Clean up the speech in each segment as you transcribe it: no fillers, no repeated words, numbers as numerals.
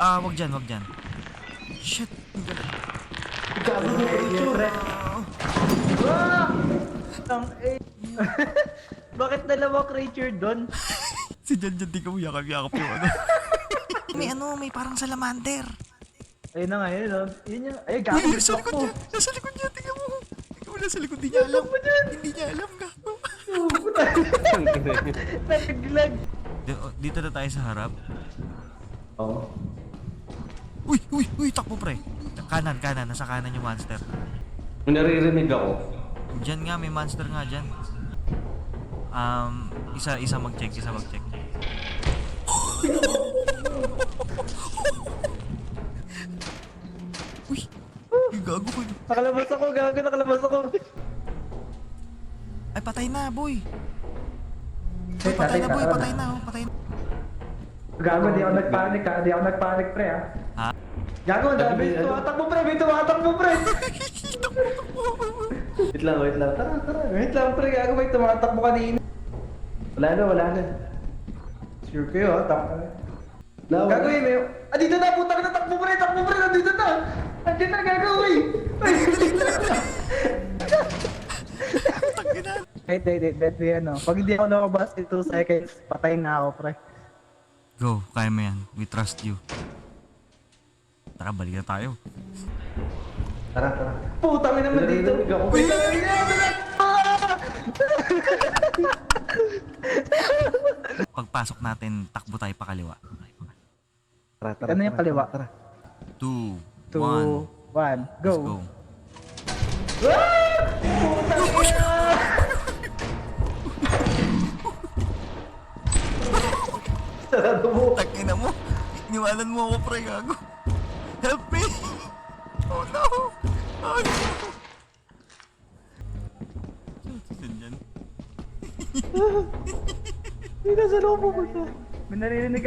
Wag dyan, wag dyan. Shit. Gago na creature. Bakit dalawa creature doon? Si Jan di ka mo yakap-yakap yung ano. May parang salamander. Ayun na nga, yun, no? Yun yung... Ay, gago, Uy, nasa likod niya. Nasa likod niya, tingnan mo. Ikaw nasa likod, di niya alam. Hindi niya alam, gago. Naglag. Dito na tayo sa harap. Oo. Uy, takbo pre. Kanan, nasa kanan yung monster. May naririnig ako. Diyan nga, may monster nga dyan. Isa mag-check. Uy, gago ko. Nakalabas ako. Ay, patay na, boy. Wait, Patay na, boy. tara. Patay na. Gago, di ako nagpanik, pre, ha? Ha? Gago, dami. May tumatakbo, pre. Wait lang. Tara. Wait lang, pre. Gago, may tumatakbo kanina. Wala na. Sure kayo, ha? Gago, may... dito na, putang na, takbo, pre. Nandito na. Andiyan na, gago, uy. Wait, ano. Pag hindi ako nakabas in 2 seconds, patay na ako, pre. Go, kaya mo yan. We trust you. Tara, balik na tayo. Tara. Putang ina naman dito. Naririnig ako. Wait, Pagpasok natin, takbo tayo pa kaliwa. Tara. Ano yung kaliwa? 2, 2, 1, 1, go. let's go. Putang ina! Sarado mo. Takina mo. Iniwanan mo ako, pre, gago. Help me! Oh no! Oh no! Saan yan? Nasa loob mo ba siya? May naririnig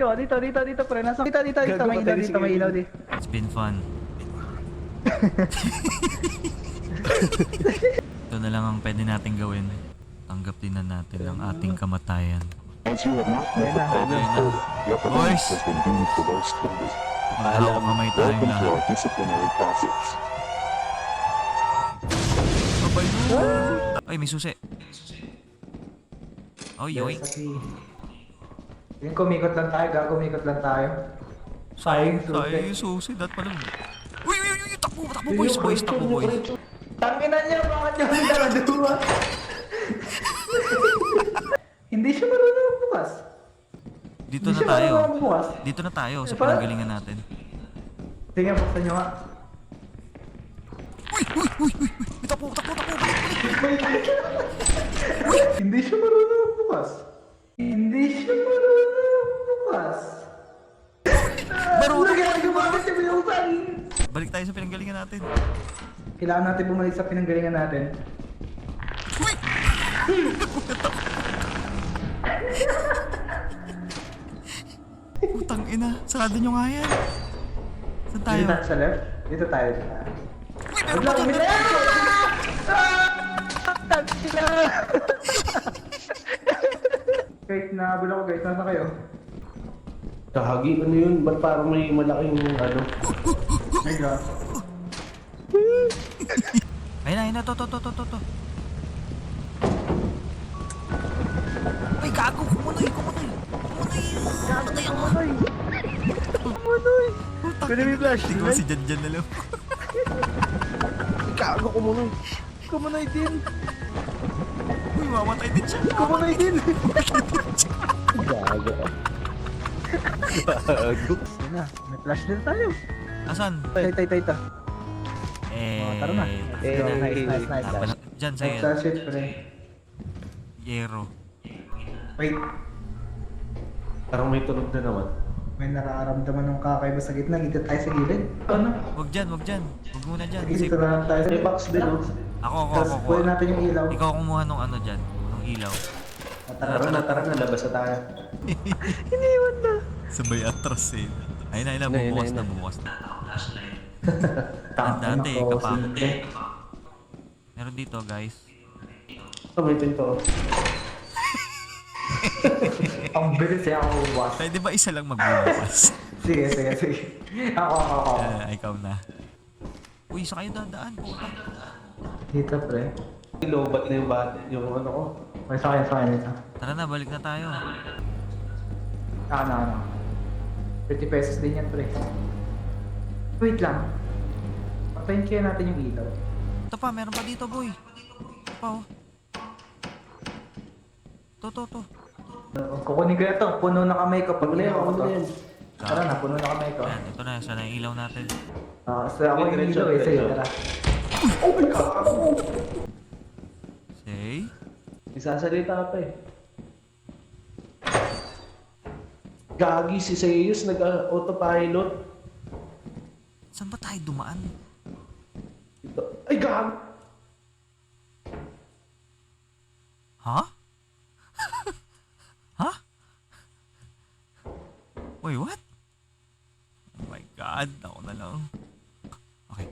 ako. Dito, pre. Dito. May ilaw dito. It's been fun. Ito na lang ang pwede natin gawin. Tanggap din na natin ang ating kamatayan. As you have not met the program, your performance has been deemed the most standard. Magkakaw kamay tayong Welcome to lahat. our disciplinary process. Babay mo! Ay, may susi. Oy. Yung kumikot lang tayo. Sayang Sayang yung susi. Dat pala. Uy! Takbo boys! Takbo boys! Tanginan niya, bakit niya pinakaduwa? Hindi siya marunong bukas. Dito Hindi na siya tayo. marunong bukas. Dito na tayo sa Eh, parang- pinanggalingan natin. Sige, buksan niyo nga. Uy! Takbo! Hindi siya marunong bukas. Marunong! Bakit siya binuksan? Balik tayo sa pinanggalingan natin. Kailangan natin bumalik sa pinanggalingan natin. Uy! Putang ina. Sarado nyo nga yan. Saan tayo? Dito tayo sa left. Dito tayo. Uy, meron pa dyan! Guys, nahabol ako guys. Nasa kayo? Kahagi, ano yun? Ba't parang may malaking ano? My God. Ayun na. To. Uy, gago! Kumunoy! Patay ako! Pwede may flash. Tingnan si Jan na lang. Gago ko muna. Kumunay din. Uy, mamatay din siya. Kumunay din. Gago. Yan na. May flash din tayo. Asan? Ito. Tara na. Let's go. Nice. Jan, sa'yo. Flash it, pre. Yero. Wait. Parang may tunog na naman. May nakaramdaman ng kakaiba sa gitna. Dito tayo sa gilid. Ano? Wag dyan. Wag muna dyan. Dito na lang tayo. May box din, oh. Ako. Tapos kunin natin yung ilaw. Ikaw kumuha nung ano dyan. Nung ilaw. Tara na, labas na tayo. Iniwan na. Sabay atras eh. Ayun na. Bumukas na. Ang dati, kapakot eh. Meron dito, guys. May pinto. Ang bilis eh ako buwas. Pwede ba isa lang magbubukas? Sige. Ako. Ikaw na. Uy, sa kayo dadaan po. Dito, pre. Lobat na yung ano ko. May sa akin dito. Tara na, balik na tayo. Ano. 50 pesos din yan, pre. Wait lang. Patayin kaya natin yung ilaw. Ito pa, meron pa dito, boy. Ito pa, oh. To. Kukunin ko ito. Puno na kamay ko. Pag Ano yan? Ano yan? Tara na, puno na kamay ko. Ayan, ito na, sana yung ilaw natin. So ako yung ilaw eh. Sige, tara. Oh my God! Say? Isasalita pa eh. Gagi si Zeus nag-autopilot. Saan ba tayo dumaan? Ito. Ay, gagi! Ha? Ha? Wait, what? Oh my God, ako na lang. Okay.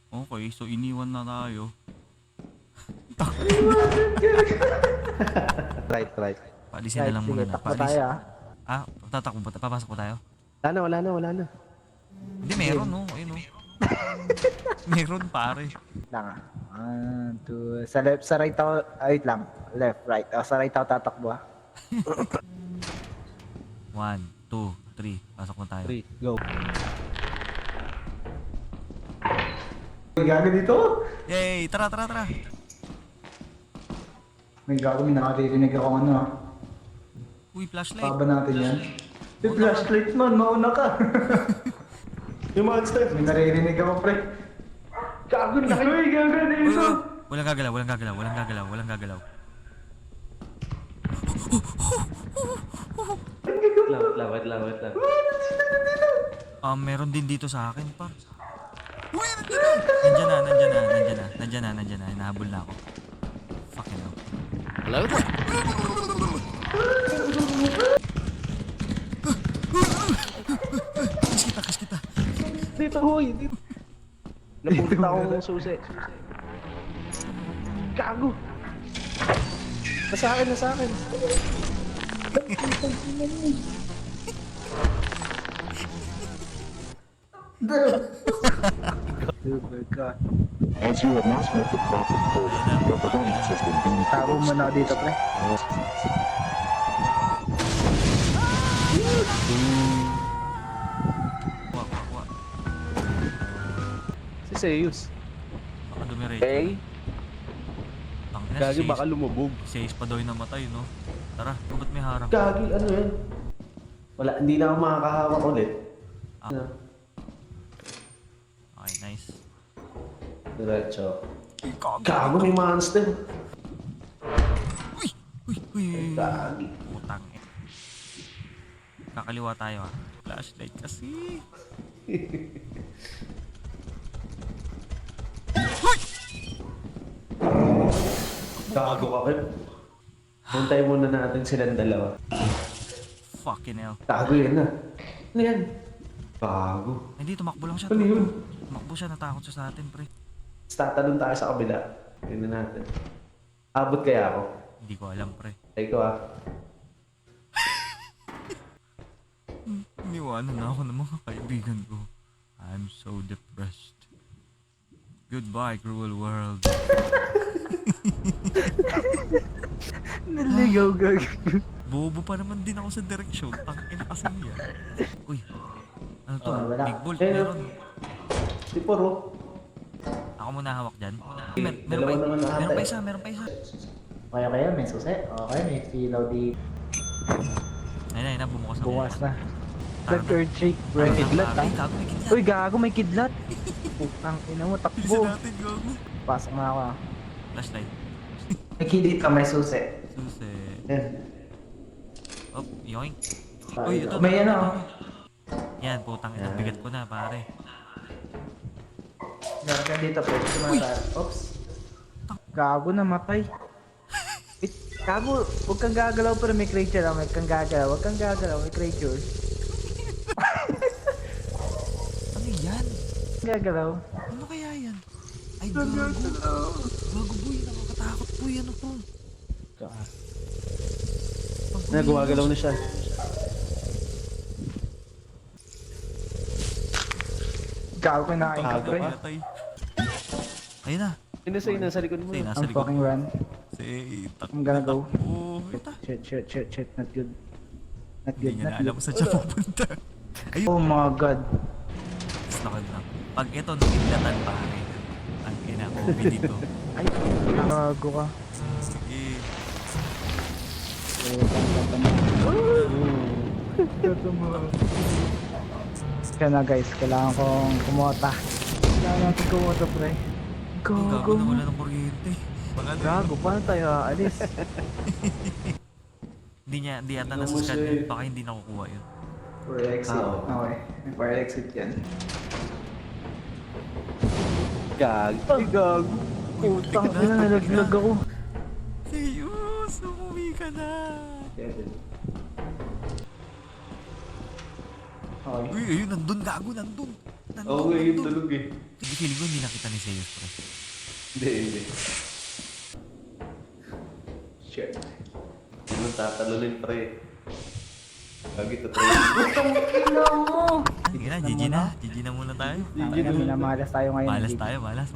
Okay, so iniwan na tayo. Right. Palisin na lang muna na. Takbo tayo ah. Ah, tatakbo ba? Papasok ba tayo? Wala na. Hindi, meron no. Ayun no. Meron pare. Lang ah. 1, 2, sa left, sa right ako, wait lang. Left, right. Sa right ako tatakbo ah. 1, 2, 3. Pasok na tayo. 3, go. May gago dito? Yay! Tara! May gago, may nakatitinig ako ano ah. Uy, flashlight. Paba natin yan. Yung flashlight man, mauna ka. Yung monster. May naririnig ako, pre. Gago na kayo. Uy, gago dito. Walang gagalaw. Wait lang. Meron din dito sa akin, pa. Uy, nandiyan na. Hinahabol na ako. Fucking hell. Hello? Kas kita. Dito, hoy. Dito. Napunta akong susi. Gago. Nasa akin. Oh my God. As you have not met the profit quota, your performance has been deemed Tago muna ako dito, pre. Kuha. Si Zeus. Baka dumiretso. Okay. Tangina, Gagi, si baka lumubog. Seis pa daw yung namatay, no? Tara, ba't may harang? Gagi, ano yan? Wala, hindi na ako makakahawak ulit. Ah. Okay, nice. Diretso. Gago. Gago, may monster. Uy. Gagi. Putang eh. Kakaliwa tayo ah. Flashlight kasi. Gago ka, Kip. Puntay muna natin silang dalawa. Fucking hell. Gago yan na. Ano yan? Gago. Hindi, tumakbo lang siya. Ano yun? Tumakbo siya, natakot siya sa atin, pre. Tatanong tayo sa kabila. Tingnan natin. Abot kaya ako? Hindi ko alam, pre. Ay ko ah. Iniwanan na ako ng mga kaibigan ko. I'm so depressed. Goodbye, cruel world. Naligaw, gago. Bobo pa naman din ako sa direksyon. Tangin kasi niya. Uy. Ano to? Wala. Big bolt, Eh, meron. Si Puro. Ako muna hawak dyan. Dalawa naman na ata eh. Meron pa isa. Kaya, may susi. Okay, may silaw di. Ayun na, bumukas na. Bukas na. Tara na. Earthshake, bro. Ay, Kidlat, ay, ah. gago, may kidlat. Uy, gago, may kidlat. Putang ina mo, Bisa takbo. natin, gago. Pasok na ako. Flashlight. May kidit ka, may susi. Susi. Yan. Oh, yoink. Uy, ito. May ano. Yan, putang ina. Bigat ko na, pare. Meron ka dito, pwede tumata. Oops. Gago, namatay. Wait, gago, huwag kang gagalaw pero may creature ah. Huwag kang gagalaw, may creature. Ano yan? Gagalaw. Ano kaya yan? Ay, gago. Gago, boy. Nakakatakot, boy. Ano to? Na, gumagalaw na siya. Gago ko na Gago pre. ka. Patay. Ayun na. Sa'yo na, sa likod mo. Ayun, nasa I'm likod. fucking run. Si I'm gonna go. Oh, ita. Shit. Not good. Not good, Hindi niya not na alam good. kung saan siya pupunta. Ayun. Oh my god. Gusto ko na. Pag ito nagdatan pare. Ang kina-COVID dito. Ay, gago ka. Sige. Kaya na guys, kailangan kong kumota. Kailangan natin kumota pre. Gago Gago. na wala ng kuryente. Baka Gago, paano tayo aalis? Hindi yata Ano nasa mo scan siya yun. eh. Baka hindi nakukuha yun. For exit. Oo. Okay. For exit yan. Gag. Ay, gago. Putang Muntik ina, nalaglag ako. Serious, umuwi ka na. Okay. Uy, ayun, nandun gago, nandun. Oo, yung tulog eh. Hindi, feeling ko hindi nakita ni Zeus, pre. Hindi. Shit. Hindi mo tatalunin, pre. Gagi to, pre. Putang ina mo! Sige na, GG na. GG na muna tayo. Minamalas tayo ngayon. Malas tayo, malas.